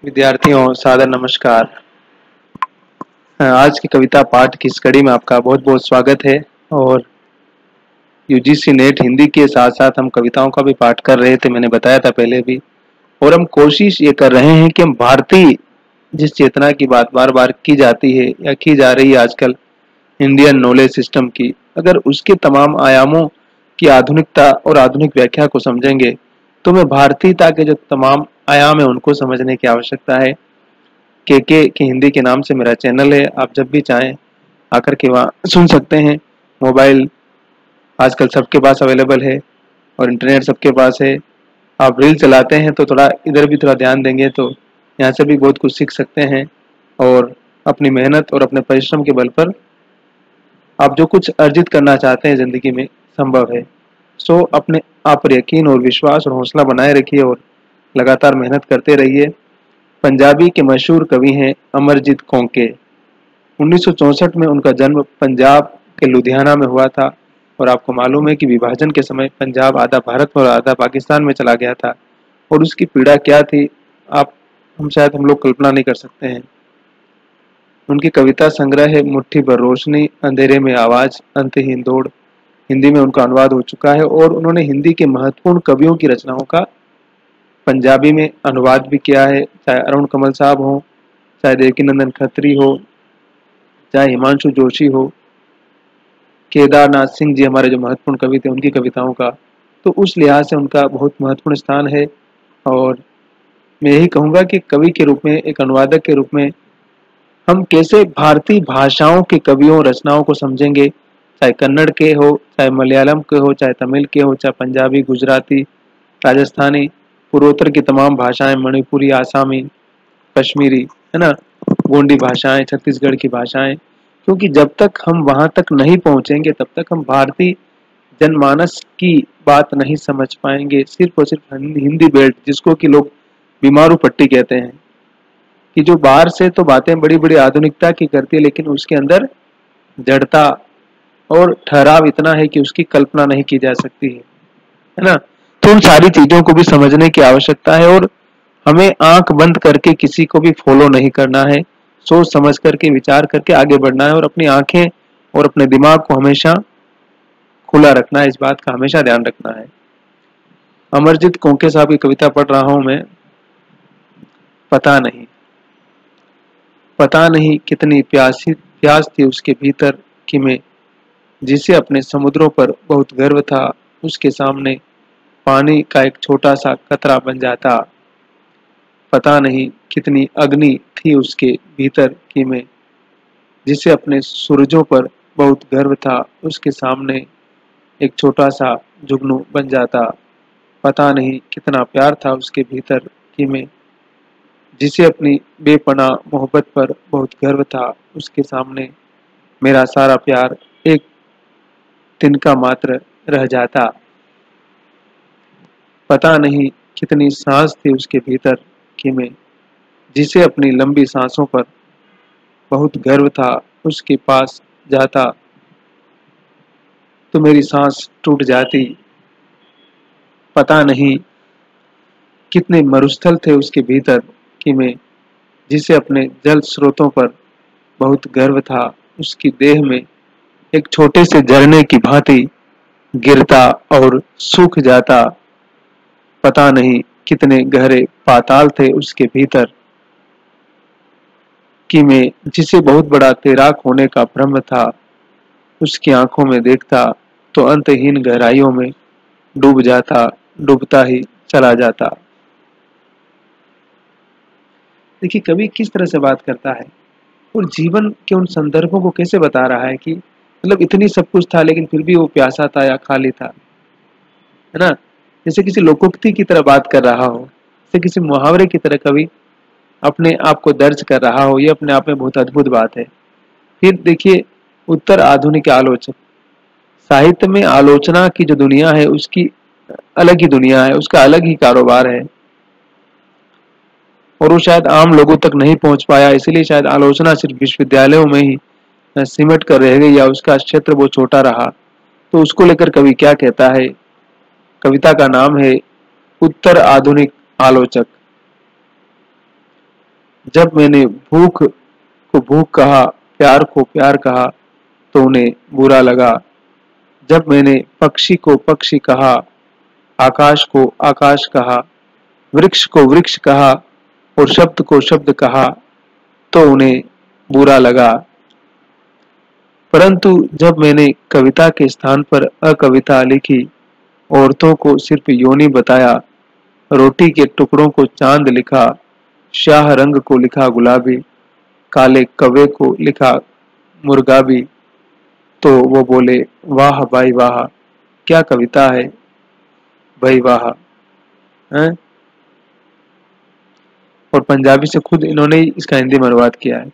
विद्यार्थियों सादर नमस्कार। आज की कविता पाठ की इस कड़ी में आपका बहुत बहुत स्वागत है। और यूजीसी नेट हिंदी के साथ साथ हम कविताओं का भी पाठ कर रहे थे, मैंने बताया था पहले भी। और हम कोशिश ये कर रहे हैं कि हम भारतीय जिस चेतना की बात बार बार की जाती है या की जा रही है आजकल, इंडियन नॉलेज सिस्टम की, अगर उसके तमाम आयामों की आधुनिकता और आधुनिक व्याख्या को समझेंगे तो हमें भारतीयता के जो तमाम आयाम है उनको समझने की आवश्यकता है। के हिंदी के नाम से मेरा चैनल है, आप जब भी चाहें आकर के वहाँ सुन सकते हैं। मोबाइल आजकल सबके पास अवेलेबल है और इंटरनेट सबके पास है। आप रील चलाते हैं तो थोड़ा इधर भी थोड़ा ध्यान देंगे तो यहाँ से भी बहुत कुछ सीख सकते हैं। और अपनी मेहनत और अपने परिश्रम के बल पर आप जो कुछ अर्जित करना चाहते हैं जिंदगी में संभव है। सो अपने आप पर यकीन और विश्वास और हौसला बनाए रखिए और लगातार मेहनत करते रहिए। पंजाबी के मशहूर कवि हैं अमरजीत कौंके। 1964 में उनका जन्म पंजाब के लुधियाना में हुआ था। और आपको मालूम है कि विभाजन के समय पंजाब आधा भारत और आधा पाकिस्तान में चला गया था। और उसकी पीड़ा क्या थी, आप हम लोग कल्पना नहीं कर सकते हैं। उनकी कविता संग्रह है मुट्ठी भर रोशनी, अंधेरे में आवाज, अंतहीन दौड़। हिंदी में उनका अनुवाद हो चुका है और उन्होंने हिंदी के महत्वपूर्ण कवियों की रचनाओं का पंजाबी में अनुवाद भी किया है। चाहे अरुण कमल साहब हो, चाहे देवकीनंदन खत्री हो, चाहे हिमांशु जोशी हो, केदारनाथ सिंह जी हमारे जो महत्वपूर्ण कवि थे उनकी कविताओं का, तो उस लिहाज से उनका बहुत महत्वपूर्ण स्थान है। और मैं यही कहूँगा कि कवि के रूप में, एक अनुवादक के रूप में हम कैसे भारतीय भाषाओं के कवियों रचनाओं को समझेंगे, चाहे कन्नड़ के हो, चाहे मलयालम के हो, चाहे तमिल के हो, चाहे पंजाबी, गुजराती, राजस्थानी, पूर्वोत्तर की तमाम भाषाएं, मणिपुरी, आसामी, कश्मीरी, है ना, गोंडी भाषाएं, छत्तीसगढ़ की भाषाएं। क्योंकि जब तक हम वहां तक नहीं पहुंचेंगे तब तक हम भारतीय जनमानस की बात नहीं समझ पाएंगे। सिर्फ और सिर्फ हिंदी बेल्ट, जिसको कि लोग बीमारू पट्टी कहते हैं, कि जो बाहर से तो बातें बड़ी बड़ी आधुनिकता की करती है लेकिन उसके अंदर जड़ता और ठहराव इतना है कि उसकी कल्पना नहीं की जा सकती है ना। तो उन सारी चीजों को भी समझने की आवश्यकता है और हमें आंख बंद करके किसी को भी फॉलो नहीं करना है। सोच समझ करके, विचार करके आगे बढ़ना है और अपनी आंखें और अपने दिमाग को हमेशा खुला रखना है, इस बात का हमेशा ध्यान रखना है। अमरजीत कौंके साहब की कविता पढ़ रहा हूं मैं। पता नहीं, पता नहीं कितनी प्यास थी उसके भीतर कि मैं, जिसे अपने समुद्रों पर बहुत गर्व था, उसके सामने पानी का एक छोटा सा कतरा बन जाता। पता नहीं कितनी अग्नि थी उसके भीतर कि मैं, जिसे अपने सूरजों पर बहुत गर्व था, उसके सामने एक छोटा सा जुगनू बन जाता। पता नहीं कितना प्यार था उसके भीतर कि मैं, जिसे अपनी बेपनाह मोहब्बत पर बहुत गर्व था, उसके सामने मेरा सारा प्यार एक तिनका मात्र रह जाता। पता नहीं कितनी सांस थी उसके भीतर कि मैं, जिसे अपनी लंबी सांसों पर बहुत गर्व था, उसके पास जाता तो मेरी सांस टूट जाती। पता नहीं कितने मरुस्थल थे उसके भीतर कि मैं, जिसे अपने जल स्रोतों पर बहुत गर्व था, उसकी देह में एक छोटे से झरने की भांति गिरता और सूख जाता। पता नहीं कितने गहरे पाताल थे उसके भीतर कि मैं, जिसे बहुत बड़ा तैराक होने का भ्रम था, उसकी आंखों में देखता तो अंतहीन गहराइयों में डूब जाता, डूबता ही चला जाता। देखिए कवि किस तरह से बात करता है और जीवन के उन संदर्भों को कैसे बता रहा है कि मतलब इतनी सब कुछ था लेकिन फिर भी वो प्यासा था या खाली था, है ना। जैसे किसी लोकोक्ति की तरह बात कर रहा हो, जैसे किसी मुहावरे की तरह कवि अपने आप को दर्ज कर रहा हो, ये अपने आप में बहुत अद्भुत बात है। फिर देखिए उत्तर आधुनिक आलोचक, साहित्य में आलोचना की जो दुनिया है उसकी अलग ही दुनिया है, उसका अलग ही कारोबार है और वो शायद आम लोगों तक नहीं पहुंच पाया, इसलिए शायद आलोचना सिर्फ विश्वविद्यालयों में ही सिमट कर रह गई या उसका क्षेत्र वो छोटा रहा। तो उसको लेकर कवि क्या कहता है, कविता का नाम है उत्तर आधुनिक आलोचक। जब मैंने भूख को भूख कहा, प्यार को प्यार कहा, तो उन्हें बुरा लगा। जब मैंने पक्षी को पक्षी कहा, आकाश को आकाश कहा, वृक्ष को वृक्ष कहा और शब्द को शब्द कहा, तो उन्हें बुरा लगा। परंतु जब मैंने कविता के स्थान पर अकविता लिखी, औरतों को सिर्फ योनि बताया, रोटी के टुकड़ों को चांद लिखा, शाह रंग को लिखा गुलाबी, काले कौवे को लिखा मुर्गाबी, तो वो बोले वाह भाई वाह, क्या कविता है भाई वाह। हैं? और पंजाबी से खुद इन्होंने ही इसका हिंदी में अनुवाद किया है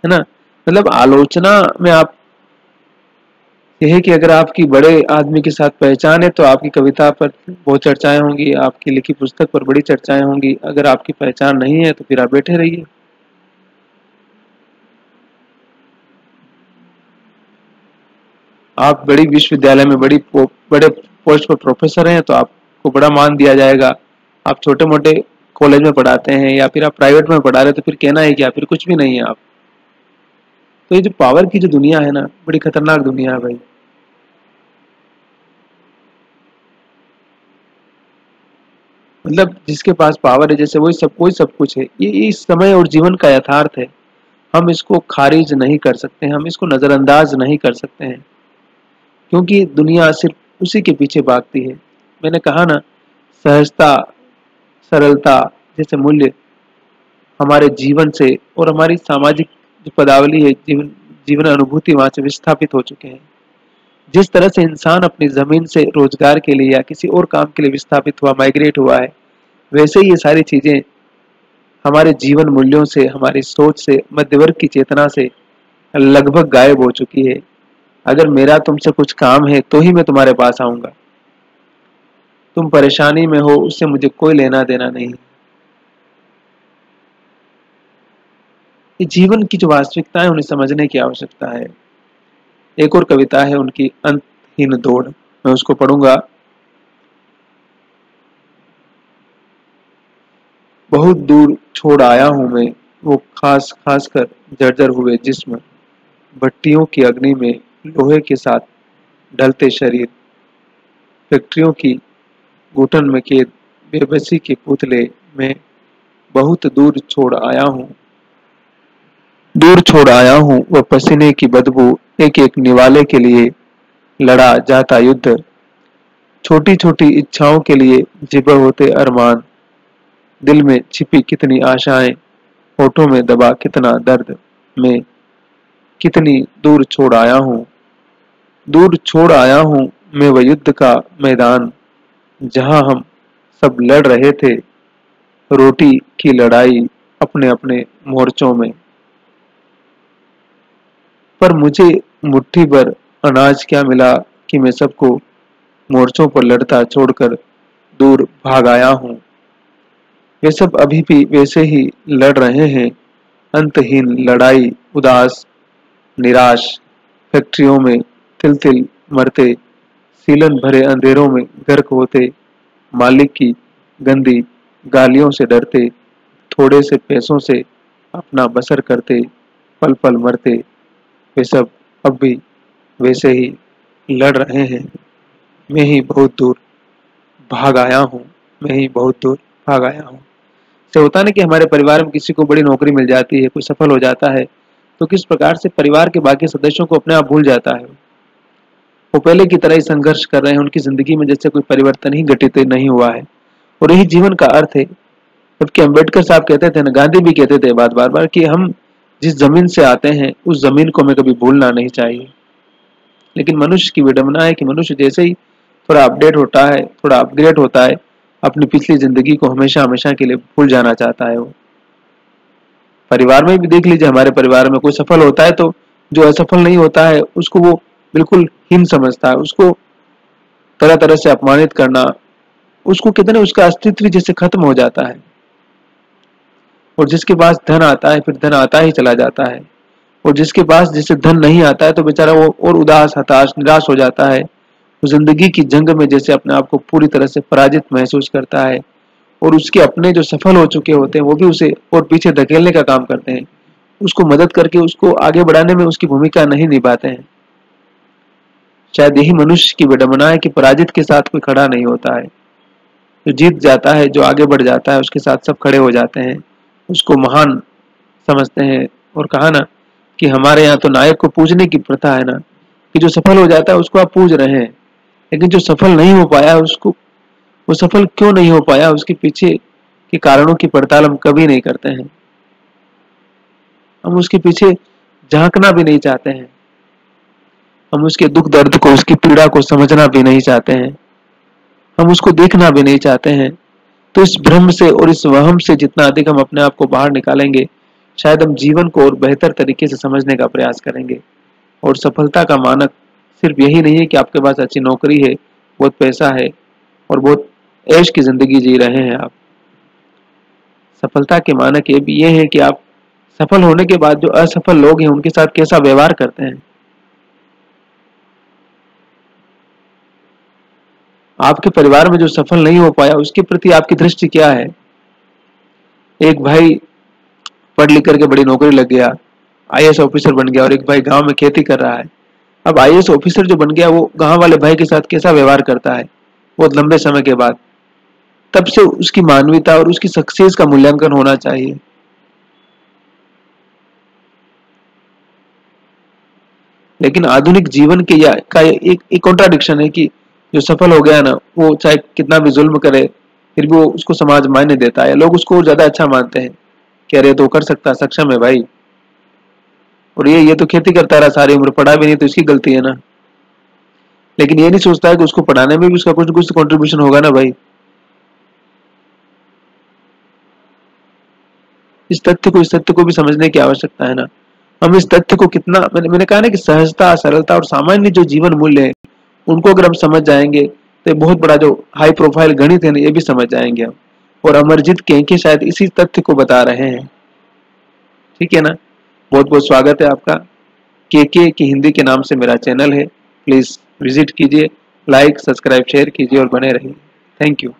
ना। मतलब आलोचना में आप यह है कि अगर आपकी बड़े आदमी के साथ पहचान है तो आपकी कविता पर बहुत चर्चाएं होंगी, आपकी लिखी पुस्तक पर बड़ी चर्चाएं होंगी। अगर आपकी पहचान नहीं है तो फिर आप बैठे रहिए। आप बड़ी विश्वविद्यालय में बड़े पोस्ट पर प्रोफेसर हैं तो आपको बड़ा मान दिया जाएगा। आप छोटे मोटे कॉलेज में पढ़ाते हैं या फिर आप प्राइवेट में पढ़ा रहे हैं तो फिर कहना है कि फिर कुछ भी नहीं है आप। तो ये जो पावर की जो दुनिया है ना, बड़ी खतरनाक दुनिया है भाई। मतलब जिसके पास पावर है जैसे वही सब कुछ है। ये इस समय और जीवन का यथार्थ है। हम इसको खारिज नहीं कर सकते, हम इसको नजरअंदाज नहीं कर सकते हैं, क्योंकि दुनिया सिर्फ उसी के पीछे भागती है। मैंने कहा ना, सहजता, सरलता जैसे मूल्य हमारे जीवन से और हमारी सामाजिक जो पदावली है, जीवन अनुभूति वहां से विस्थापित हो चुके हैं। जिस तरह से इंसान अपनी जमीन से रोजगार के लिए या किसी और काम के लिए विस्थापित हुआ, माइग्रेट हुआ है, वैसे ही ये सारी चीजें हमारे जीवन मूल्यों से, हमारी सोच से, मध्यवर्ग की चेतना से लगभग गायब हो चुकी है। अगर मेरा तुमसे कुछ काम है तो ही मैं तुम्हारे पास आऊंगा। तुम परेशानी में हो उससे मुझे कोई लेना देना नहीं। ये जीवन की जो वास्तविकता है उन्हें समझने की आवश्यकता है। एक और कविता है उनकी, अंतहीन दौड़, मैं उसको पढ़ूंगा। बहुत दूर छोड़ आया हूं मैं वो खास खास कर जर्जर हुए जिस्म, भट्टियों की अग्नि में लोहे के साथ ढलते शरीर, फैक्ट्रियों की घुटन में कैद बेबसी के पुतले में बहुत दूर छोड़ आया हूं। दूर छोड़ आया हूं वह पसीने की बदबू, एक एक निवाले के लिए लड़ा जाता युद्ध, छोटी छोटी इच्छाओं के लिए जिबे होते अरमान, दिल में छिपी कितनी आशाएं, होठों में दबा कितना दर्द, मैं कितनी दूर छोड़ आया हूँ। दूर छोड़ आया हूँ मैं वह युद्ध का मैदान, जहां हम सब लड़ रहे थे रोटी की लड़ाई अपने अपने मोर्चों में। पर मुझे मुट्ठी भर अनाज क्या मिला कि मैं सबको मोर्चों पर लड़ता छोड़कर दूर भाग आया हूँ। वे सब अभी भी वैसे ही लड़ रहे हैं, अंतहीन लड़ाई, उदास, निराश, फैक्ट्रियों में तिल तिल मरते, सीलन भरे अंधेरों में गर्क होते, मालिक की गंदी गालियों से डरते, थोड़े से पैसों से अपना बसर करते, पल पल मरते। वे सब अब भी वैसे ही लड़ रहे हैं। मैं ही बहुत दूर भाग आया हूँ, मैं ही बहुत दूर भाग आया हूँ। से होता ना कि हमारे परिवार में किसी को बड़ी नौकरी मिल जाती है, कोई सफल हो जाता है, तो किस प्रकार से परिवार के बाकी सदस्यों को अपने आप भूल जाता है। वो पहले की तरह ही संघर्ष कर रहे हैं, उनकी जिंदगी में जैसे कोई परिवर्तन ही घटित नहीं हुआ है। और यही जीवन का अर्थ है। जबकि अम्बेडकर साहब कहते थे ना, गांधी भी कहते थे बात बार बार, कि हम जिस जमीन से आते हैं उस जमीन को हमें कभी भूलना नहीं चाहिए। लेकिन मनुष्य की विडंबना है कि मनुष्य जैसे ही थोड़ा अपडेट होता है, थोड़ा अपग्रेड होता है, अपनी पिछली जिंदगी को हमेशा हमेशा के लिए भूल जाना चाहता है। वो परिवार में भी देख लीजिए, हमारे परिवार में कोई सफल होता है तो जो असफल नहीं होता है उसको वो बिल्कुल हीन समझता है, उसको तरह तरह से अपमानित करना, उसको कितने उसका अस्तित्व जैसे खत्म हो जाता है। और जिसके पास धन आता है फिर धन आता ही चला जाता है, और जिसके पास जैसे धन नहीं आता है तो बेचारा वो और उदास, हताश, निराश हो जाता है। वो जिंदगी की जंग में जैसे अपने आप को पूरी तरह से पराजित महसूस करता है और उसके अपने जो सफल हो चुके होते हैं वो भी उसे और पीछे धकेलने का काम करते हैं, उसको मदद करके उसको आगे बढ़ाने में उसकी भूमिका नहीं निभाते हैं। शायद यही मनुष्य की विडंबना है कि पराजित के साथ कोई खड़ा नहीं होता है। जो जीत जाता है, जो आगे बढ़ जाता है, उसके साथ सब खड़े हो जाते हैं, उसको महान समझते हैं। और कहा ना कि हमारे यहाँ तो नायक को पूजने की प्रथा है ना, कि जो सफल हो जाता है उसको आप पूज रहे हैं, लेकिन जो सफल नहीं हो पाया उसको, वो सफल क्यों नहीं हो पाया, उसके पीछे के कारणों की पड़ताल हम कभी नहीं करते हैं। हम उसके पीछे झांकना भी नहीं चाहते हैं, हम उसके दुख दर्द को, उसकी पीड़ा को समझना भी नहीं चाहते हैं, हम उसको देखना भी नहीं चाहते हैं। तो इस भ्रम से और इस वहम से जितना अधिक हम अपने आप को बाहर निकालेंगे, शायद हम जीवन को और बेहतर तरीके से समझने का प्रयास करेंगे। और सफलता का मानक सिर्फ यही नहीं है कि आपके पास अच्छी नौकरी है, बहुत पैसा है और बहुत ऐश की जिंदगी जी रहे हैं आप। सफलता के मानक ये है कि आप सफल होने के बाद जो असफल लोग हैं उनके साथ कैसा व्यवहार करते हैं। आपके परिवार में जो सफल नहीं हो पाया उसके प्रति आपकी दृष्टि क्या है। एक भाई पढ़ लिख करके बड़ी नौकरी लग गया, आईएएस ऑफिसर बन गया, और एक भाई गांव में खेती कर रहा है। अब आईएएस ऑफिसर जो बन गया वो गांव वाले भाई के साथ कैसा व्यवहार करता है बहुत लंबे समय के बाद, तब से उसकी मानवीयता और उसकी सक्सेस का मूल्यांकन होना चाहिए। लेकिन आधुनिक जीवन के का एक कॉन्ट्राडिक्शन है कि जो सफल हो गया ना, वो चाहे कितना भी जुल्म करे फिर भी वो उसको समाज मान्य देता है, लोग उसको ज्यादा अच्छा मानते हैं कि अरे तो कर सकता, सक्षम है भाई। और ये तो खेती करता रहा सारी उम्र, पढ़ा भी नहीं तो इसकी गलती है ना। लेकिन ये नहीं सोचता है कि उसको पढ़ाने में भी उसका कुछ कुछ कंट्रीब्यूशन होगा ना भाई। इस तथ्य को भी समझने की आवश्यकता है ना। हम इस तथ्य को कितना, मैंने कहा ना कि सहजता, सरलता और सामान्य जो जीवन मूल्य है उनको अगर हम समझ जाएंगे तो बहुत बड़ा जो हाई प्रोफाइल गणित है ना ये भी समझ जाएंगे हम। और अमरजीत केंके शायद इसी तथ्य को बता रहे हैं। ठीक है ना। बहुत बहुत स्वागत है आपका। केके की हिंदी के नाम से मेरा चैनल है, प्लीज विजिट कीजिए, लाइक सब्सक्राइब शेयर कीजिए और बने रहिए। Thank you.